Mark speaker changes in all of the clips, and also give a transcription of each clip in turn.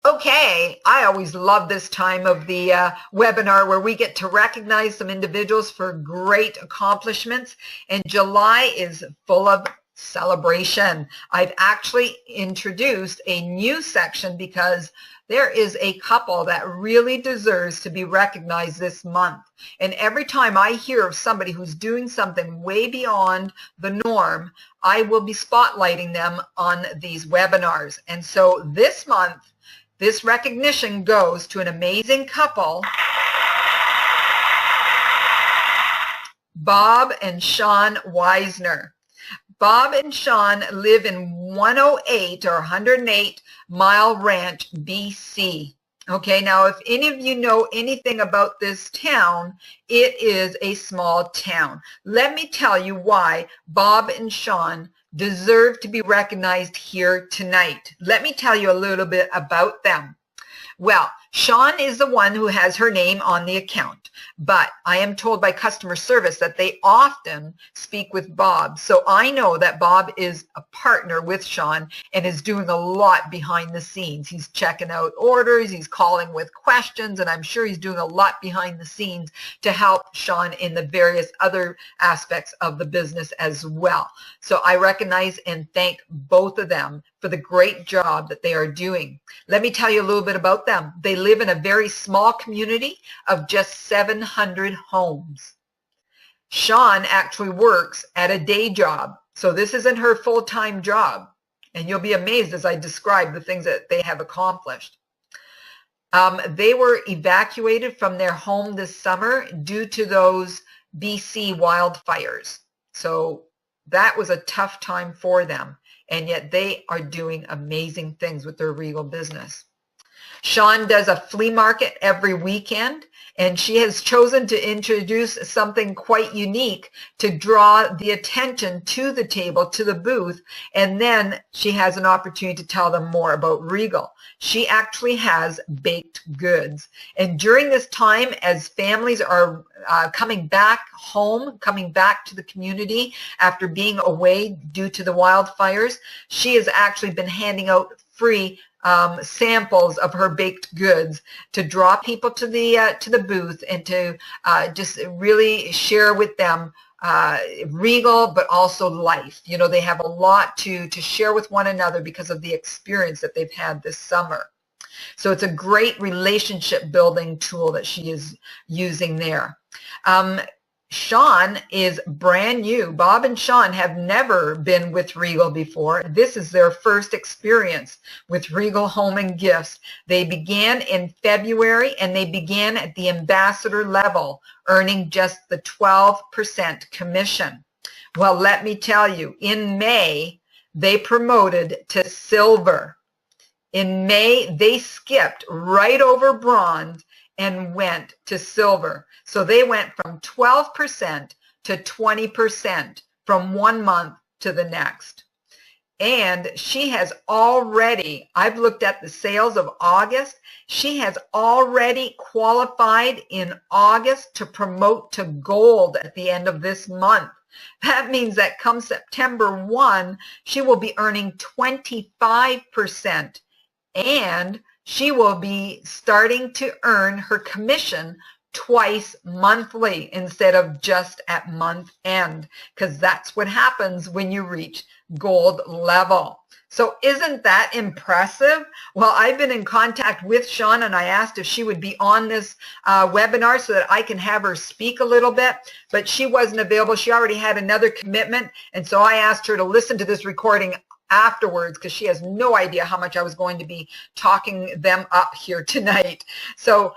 Speaker 1: Okay, I always love this time of the webinar where we get to recognize some individuals for great accomplishments, and July is full of celebration. I've actually introduced a new section because there is a couple that really deserves to be recognized this month. And every time I hear of somebody who's doing something way beyond the norm, I will be spotlighting them on these webinars. And so this month, this recognition goes to an amazing couple, Bob and Shawn Weisner. Bob and Shawn live in 108 or 108 Mile Ranch, BC. Okay, now if any of you know anything about this town, it is a small town. Let me tell you why Bob and Shawn deserve to be recognized here tonight. Let me tell you a little bit about them. Well, Shawn is the one who has her name on the account, but I am told by customer service that they often speak with Bob. So I know that Bob is a partner with Shawn and is doing a lot behind the scenes. He's checking out orders, he's calling with questions, and I'm sure he's doing a lot behind the scenes to help Shawn in the various other aspects of the business as well. So I recognize and thank both of them for the great job that they are doing. Let me tell you a little bit about them. They live in a very small community of just 700 homes. Shawn actually works at a day job, so this isn't her full-time job. And you'll be amazed as I describe the things that they have accomplished. They were evacuated from their home this summer due to those BC wildfires. So that was a tough time for them. And yet they are doing amazing things with their Regal business. Shawn does a flea market every weekend, and she has chosen to introduce something quite unique to draw the attention to the table, to the booth, and then she has an opportunity to tell them more about Regal. She actually has baked goods. And during this time, as families are coming back home, coming back to the community after being away due to the wildfires, she has actually been handing out free samples of her baked goods to draw people to the booth and to just really share with them Regal, but also life. You know, they have a lot to share with one another because of the experience that they've had this summer. So it's a great relationship building tool that she is using there. Shawn is brand new. Bob and Shawn have never been with Regal before. This is their first experience with Regal Home and Gifts. They began in February, and they began at the ambassador level, earning just the 12% commission. Well, let me tell you, in May, they promoted to silver. In May, they skipped right over bronze and went to silver. So they went from 12% to 20% from one month to the next. And she has already, I've looked at the sales of August, she has already qualified in August to promote to gold at the end of this month. That means that come September 1, she will be earning 25%, and she will be starting to earn her commission twice monthly instead of just at month end, because that's what happens when you reach gold level. So isn't that impressive? Well, I've been in contact with Shawn, and I asked if she would be on this webinar so that I can have her speak a little bit, but she wasn't available. She already had another commitment, and so I asked her to listen to this recording afterwards because she has no idea how much I was going to be talking them up here tonight. So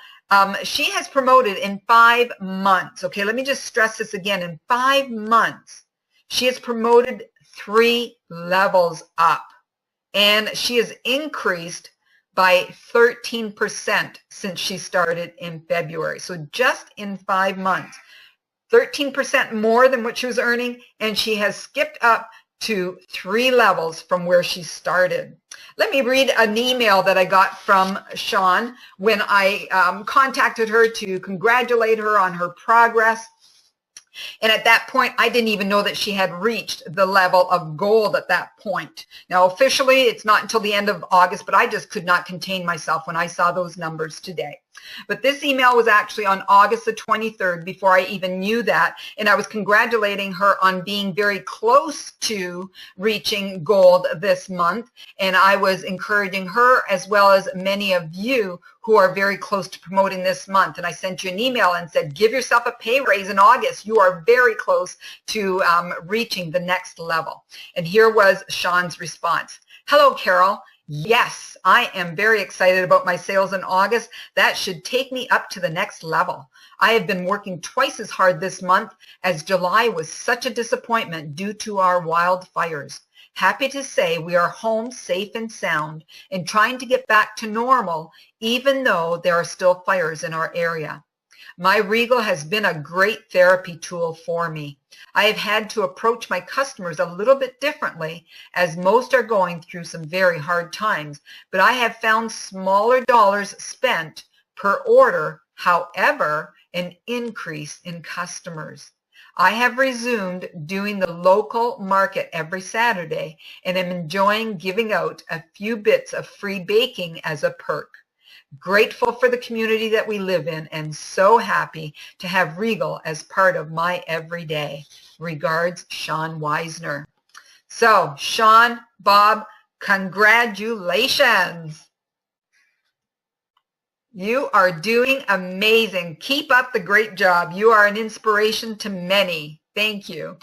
Speaker 1: she has promoted in 5 months. Okay, let me just stress this again. In 5 months, she has promoted 3 levels up, and she has increased by 13% since she started in February. So just in 5 months, 13% more than what she was earning, and she has skipped up to 3 levels from where she started. Let me read an email that I got from Shawn when I contacted her to congratulate her on her progress. And at that point, I didn't even know that she had reached the level of gold at that point. Now, officially, it's not until the end of August, but I just could not contain myself when I saw those numbers today. But this email was actually on August the 23rd before I even knew that. And I was congratulating her on being very close to reaching gold this month. And I was encouraging her as well as many of you who are very close to promoting this month. And I sent you an email and said, give yourself a pay raise in August. You are very close to reaching the next level. And here was Shawn's response. Hello, Carol. Yes, I am very excited about my sales in August. That should take me up to the next level. I have been working twice as hard this month as July was such a disappointment due to our wildfires. Happy to say we are home safe and sound and trying to get back to normal even though there are still fires in our area. My Regal has been a great therapy tool for me. I have had to approach my customers a little bit differently as most are going through some very hard times, but I have found smaller dollars spent per order, however, an increase in customers. I have resumed doing the local market every Saturday and am enjoying giving out a few bits of free baking as a perk. Grateful for the community that we live in and so happy to have Regal as part of my everyday. Regards, Shawn Weisner. So, Shawn, Bob, congratulations. You are doing amazing. Keep up the great job. You are an inspiration to many. Thank you.